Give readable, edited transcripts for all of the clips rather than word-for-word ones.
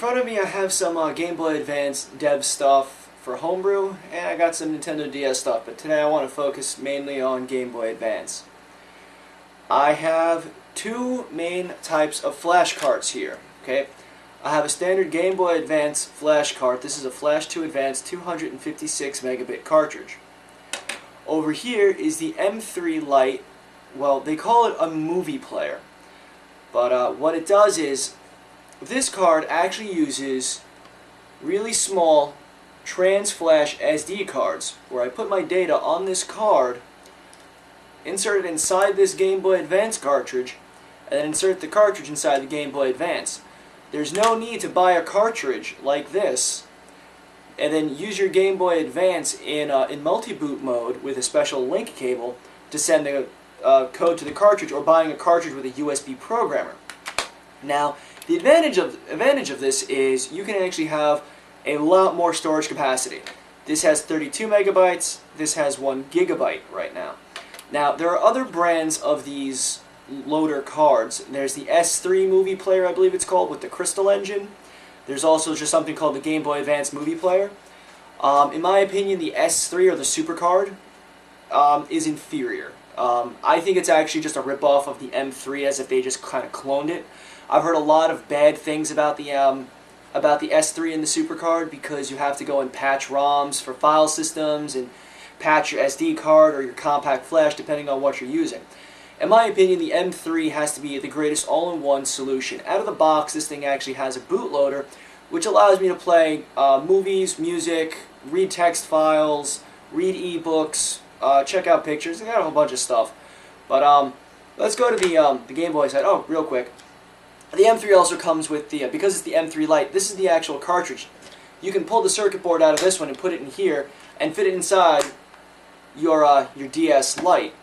front of me I have some Game Boy Advance dev stuff for homebrew, and I got some Nintendo DS stuff, but today I want to focus mainly on Game Boy Advance. I have two main types of flash cards here, okay? I have a standard Game Boy Advance flash card. This is a Flash 2 Advance 256 megabit cartridge. Over here is the M3 Lite. Well, they call it a movie player, but what it does is this card actually uses really small trans flash SD cards, where I put my data on this card, insert it inside this Game Boy Advance cartridge, and then insert the cartridge inside the Game Boy Advance. There's no need to buy a cartridge like this and then use your Game Boy Advance in multi-boot mode with a special link cable to send the code to the cartridge, or buying a cartridge with a USB programmer. Now, the advantage of this is you can actually have a lot more storage capacity. This has 32 megabytes, this has 1 gigabyte right now. Now, there are other brands of these loader cards. There's the S3 movie player, I believe it's called, with the Crystal engine. There's also just something called the Game Boy Advance movie player. In my opinion, the S3, or the Super card, is inferior. I think it's actually just a ripoff of the M3, as if they just kind of cloned it. I've heard a lot of bad things about the S3 and the Super card, because you have to go and patch ROMs for file systems and patch your SD card or your compact flash depending on what you're using. In my opinion, the M3 has to be the greatest all-in-one solution. Out of the box, this thing actually has a bootloader, which allows me to play movies, music, read text files, read ebooks, check out pictures. They got a whole bunch of stuff. But let's go to the Game Boy side. Oh, real quick. The M3 also comes with the, because it's the M3 Lite, this is the actual cartridge. You can pull the circuit board out of this one and put it in here and fit it inside your DS Lite.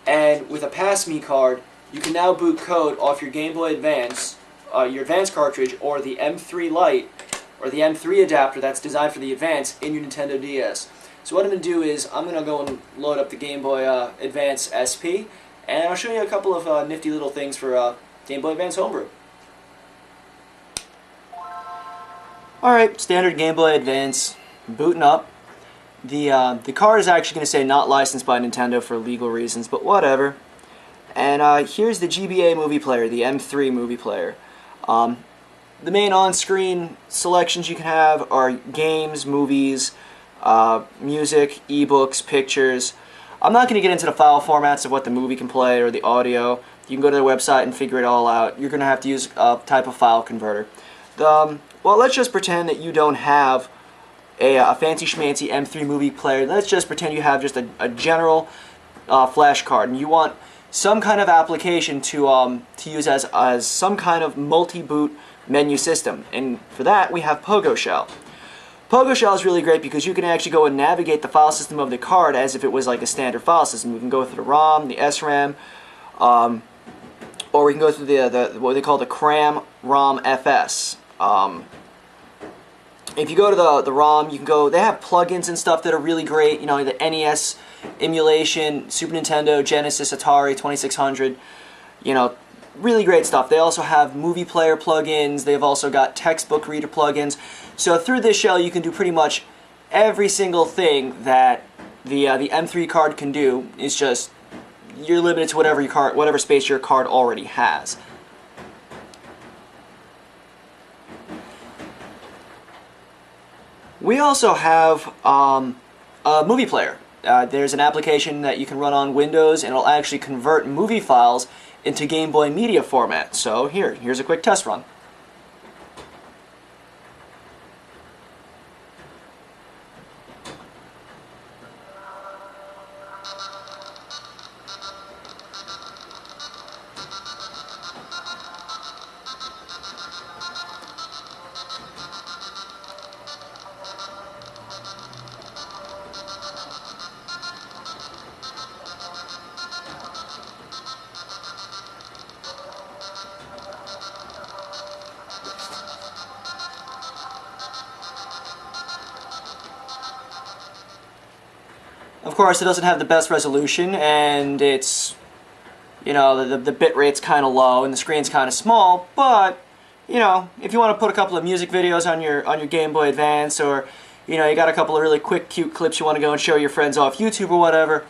And with a Pass-Me card, you can now boot code off your Game Boy Advance, your Advance cartridge, or the M3 Lite, or the M3 adapter that's designed for the Advance, in your Nintendo DS. So what I'm going to do is, I'm going to go and load up the Game Boy Advance SP, and I'll show you a couple of nifty little things for Game Boy Advance Homebrew. Alright, standard Game Boy Advance, booting up. The card is actually going to say not licensed by Nintendo for legal reasons, but whatever. And here's the GBA movie player, the M3 movie player. The main on-screen selections you can have are games, movies, music, ebooks, pictures. I'm not going to get into the file formats of what the movie can play or the audio. You can go to their website and figure it all out. You're going to have to use a type of file converter. Well, let's just pretend that you don't have a fancy schmancy M3 movie player. Let's just pretend you have just a general flash card, and you want some kind of application to use as some kind of multi-boot menu system. And for that, we have Pogo Shell. Pogo Shell is really great because you can actually go and navigate the file system of the card as if it was like a standard file system. We can go through the ROM, the SRAM, or we can go through the what they call the CRAM ROM FS. If you go to the ROM, you can go, they have plugins and stuff that are really great, you know, the NES emulation, Super Nintendo, Genesis, Atari, 2600, you know, really great stuff. They also have movie player plugins, they've also got textbook reader plugins. So through this shell you can do pretty much every single thing that the M3 card can do. It's just, you're limited to whatever space your card already has. We also have a movie player. There's an application that you can run on Windows, and it'll actually convert movie files into Game Boy media format. So here's a quick test run. Of course, it doesn't have the best resolution, and it's, you know, the bit rate's kind of low and the screen's kind of small, but you know, if you want to put a couple of music videos on your Game Boy Advance, or you know, you got a couple of really quick, cute clips you want to go and show your friends off YouTube or whatever.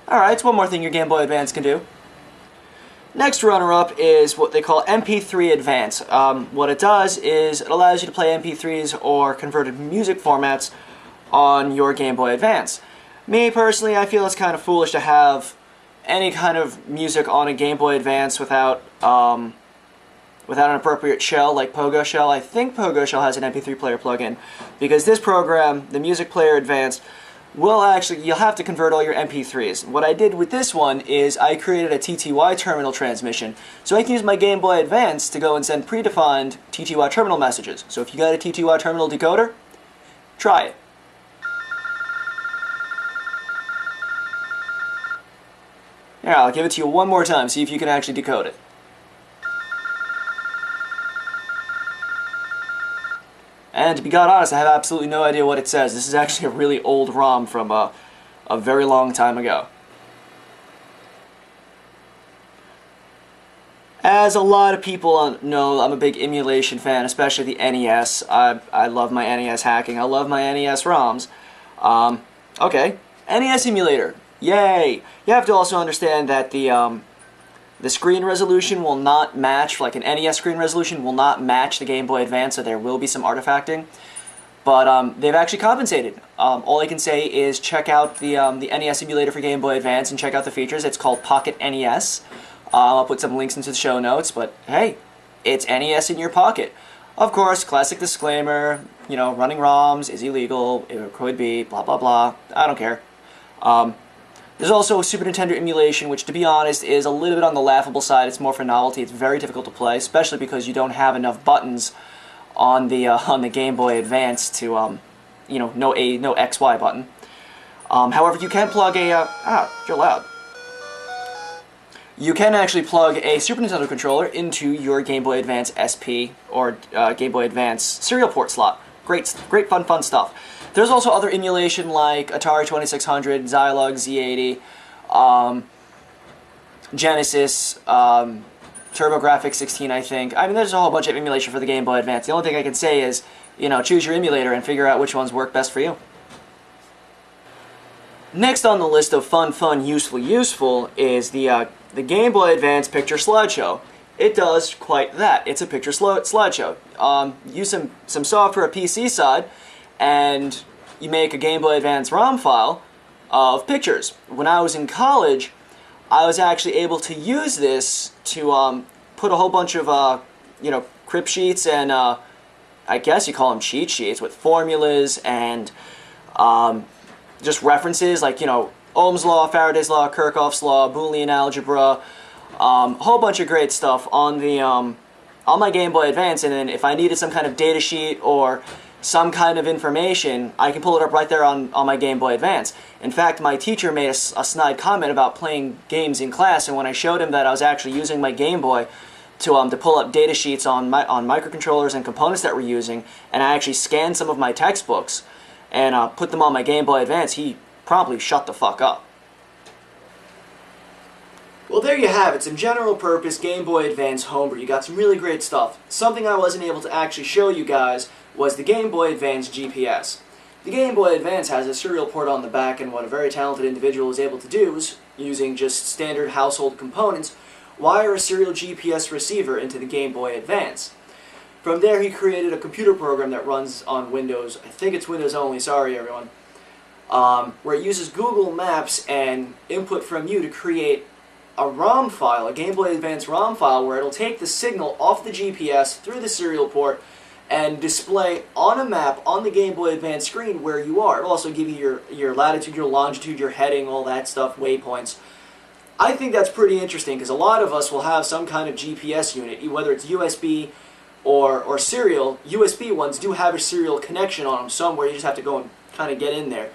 Alright, it's one more thing your Game Boy Advance can do. Next runner-up is what they call MP3 Advance. What it does is it allows you to play MP3s or converted music formats on your Game Boy Advance. Me, personally, I feel it's kind of foolish to have any kind of music on a Game Boy Advance without an appropriate shell like Pogo Shell. I think Pogo Shell has an MP3 player plugin, because this program, the Music Player Advanced, will actually, you'll have to convert all your MP3s. What I did with this one is I created a TTY terminal transmission, so I can use my Game Boy Advance to go and send predefined TTY terminal messages. So if you got a TTY terminal decoder, try it. Yeah, I'll give it to you one more time, see if you can actually decode it. And to be God honest, I have absolutely no idea what it says. This is actually a really old ROM from a very long time ago. As a lot of people know, I'm a big emulation fan, especially the NES. I love my NES hacking. I love my NES ROMs. Okay, NES emulator. Yay! You have to also understand that the screen resolution will not match, like an NES screen resolution will not match the Game Boy Advance, so there will be some artifacting. But they've actually compensated. All I can say is check out the NES emulator for Game Boy Advance and check out the features. It's called Pocket NES. I'll put some links into the show notes, but hey, it's NES in your pocket. Of course, classic disclaimer, you know, running ROMs is illegal, it could be, blah blah blah, I don't care. There's also Super Nintendo emulation, which, to be honest, is a little bit on the laughable side. It's more for novelty. It's very difficult to play, especially because you don't have enough buttons on the Game Boy Advance to, you know, no XY button. However, you can plug a you're loud. You can actually plug a Super Nintendo controller into your Game Boy Advance SP or Game Boy Advance serial port slot. Great, fun stuff. There's also other emulation like Atari 2600, Zilog, Z80, Genesis, TurboGrafx 16, I think. I mean, there's a whole bunch of emulation for the Game Boy Advance. The only thing I can say is, you know, choose your emulator and figure out which ones work best for you. Next on the list of fun, useful is the Game Boy Advance Picture Slideshow. It does quite that. It's a picture slideshow. Use some software, a PC side, and you make a Game Boy Advance ROM file of pictures. When I was in college, I was actually able to use this to put a whole bunch of you know, crib sheets and I guess you call them cheat sheets with formulas and just references like, you know, Ohm's law, Faraday's law, Kirchhoff's law, Boolean algebra, a whole bunch of great stuff on the on my Game Boy Advance. And then if I needed some kind of data sheet or some kind of information, I can pull it up right there on my Game Boy Advance. In fact, my teacher made a snide comment about playing games in class, and when I showed him that I was actually using my Game Boy to pull up data sheets on microcontrollers and components that we're using, and I actually scanned some of my textbooks and put them on my Game Boy Advance, he promptly shut the fuck up. Well, there you have it, some general purpose Game Boy Advance homebrew. You got some really great stuff. Something I wasn't able to actually show you guys was the Game Boy Advance GPS. The Game Boy Advance has a serial port on the back, and what a very talented individual is able to do is, using just standard household components, wire a serial GPS receiver into the Game Boy Advance. From there, he created a computer program that runs on Windows. I think it's Windows only, sorry everyone. Where it uses Google Maps and input from you to create a ROM file, a Game Boy Advance ROM file, where it'll take the signal off the GPS through the serial port and display on a map on the Game Boy Advance screen where you are. It'll also give you your latitude, your longitude, your heading, all that stuff, waypoints. I think that's pretty interesting because a lot of us will have some kind of GPS unit, whether it's USB or serial. USB ones do have a serial connection on them somewhere. You just have to go and kind of get in there.